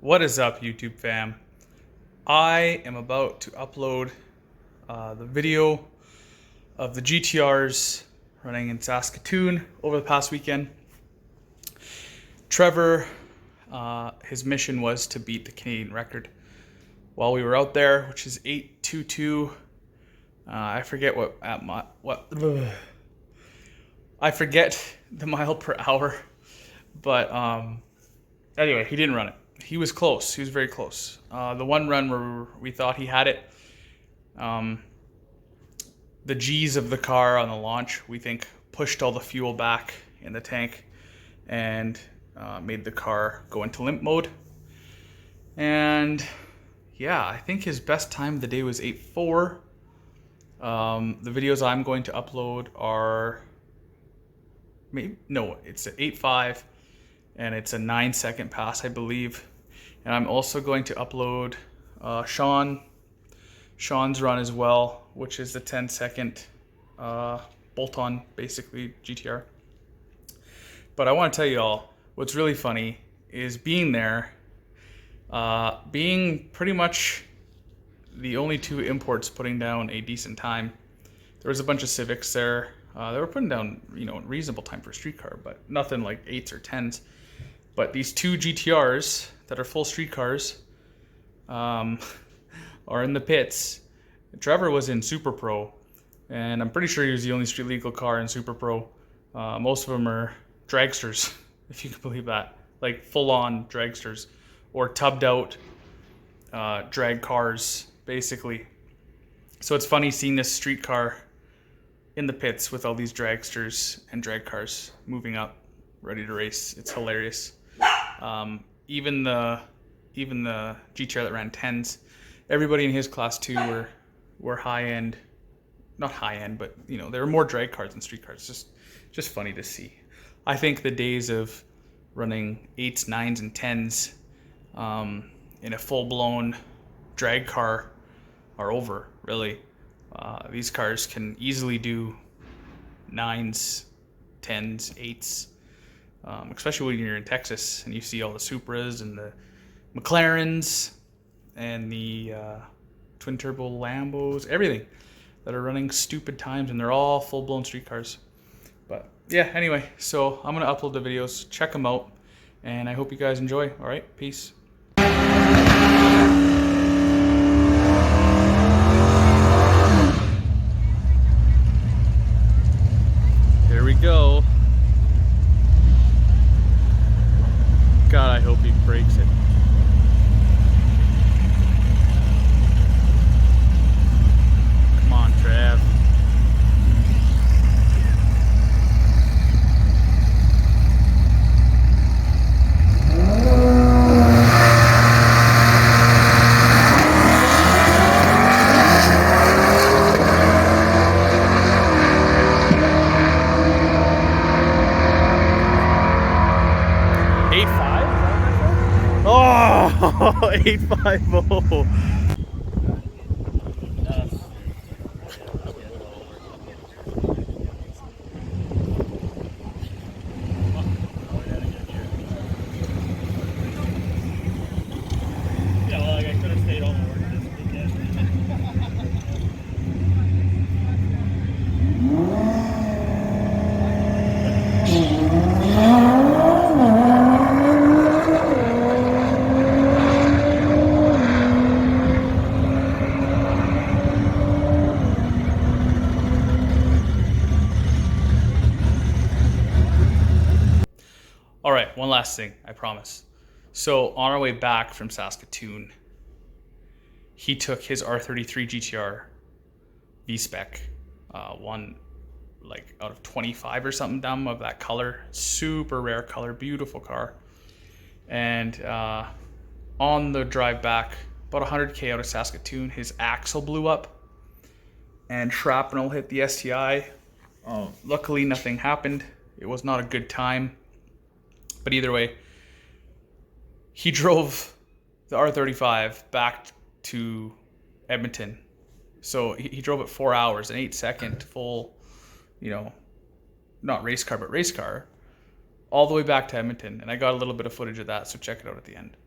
What is up, YouTube fam? I am about to upload the video of the GTRs running in Saskatoon over the past weekend. Trevor, his mission was to beat the Canadian record while we were out there, which is 8:22. I forget I forget the mile per hour, but anyway, he didn't run it. He was close. He was very close. The one run where we thought he had it, the G's of the car on the launch, we think, pushed all the fuel back in the tank and made the car go into limp mode. And yeah, I think his best time of the day was 8:04. The videos I'm going to upload are it's an 8:05 and it's a 9-second pass, I believe. And I'm also going to upload Sean's run as well, which is the 10-second bolt-on, basically, GTR. But I want to tell you all, what's really funny is being there, being pretty much the only two imports putting down a decent time. There was a bunch of Civics there. They were putting down, a reasonable time for a street car, but nothing like 8s or 10s. But these two GTRs that are full street cars are in the pits. Trevor was in Super Pro, and I'm pretty sure he was the only street legal car in Super Pro. Most of them are dragsters, if you can believe that. Like full-on dragsters, or tubbed out drag cars, basically. So it's funny seeing this street car in the pits with all these dragsters and drag cars moving up, ready to race. It's hilarious. Even the GTR that ran 10s, everybody in his class 2 were high end, not high end, but there were more drag cars than street cars. Just funny to see. I think the days of running 8s, 9s, and 10s in a full blown drag car are over. Really, these cars can easily do 9s, 10s, 8s. Especially when you're in Texas and you see all the Supras and the McLarens and the twin turbo Lambos, everything that are running stupid times, and they're all full-blown street cars. But yeah, anyway, so I'm gonna upload the videos, check them out, and I hope you guys enjoy. All right, peace. Here we go. God, I hope he breaks it. Come on, Trav. Oh, 850. Yeah, well, like I could have stayed home and worked this weekend. All right, one last thing, I promise. So on our way back from Saskatoon, he took his R35 GTR V-Spec, one like out of 25 or something dumb of that color, super rare color, beautiful car. And on the drive back, about 100K out of Saskatoon, his axle blew up and shrapnel hit the STI. Luckily, nothing happened. It was not a good time. But either way, he drove the R35 back to Edmonton. So he drove it 4 hours, an 8-second full, not race car, but race car, all the way back to Edmonton. And I got a little bit of footage of that, so check it out at the end.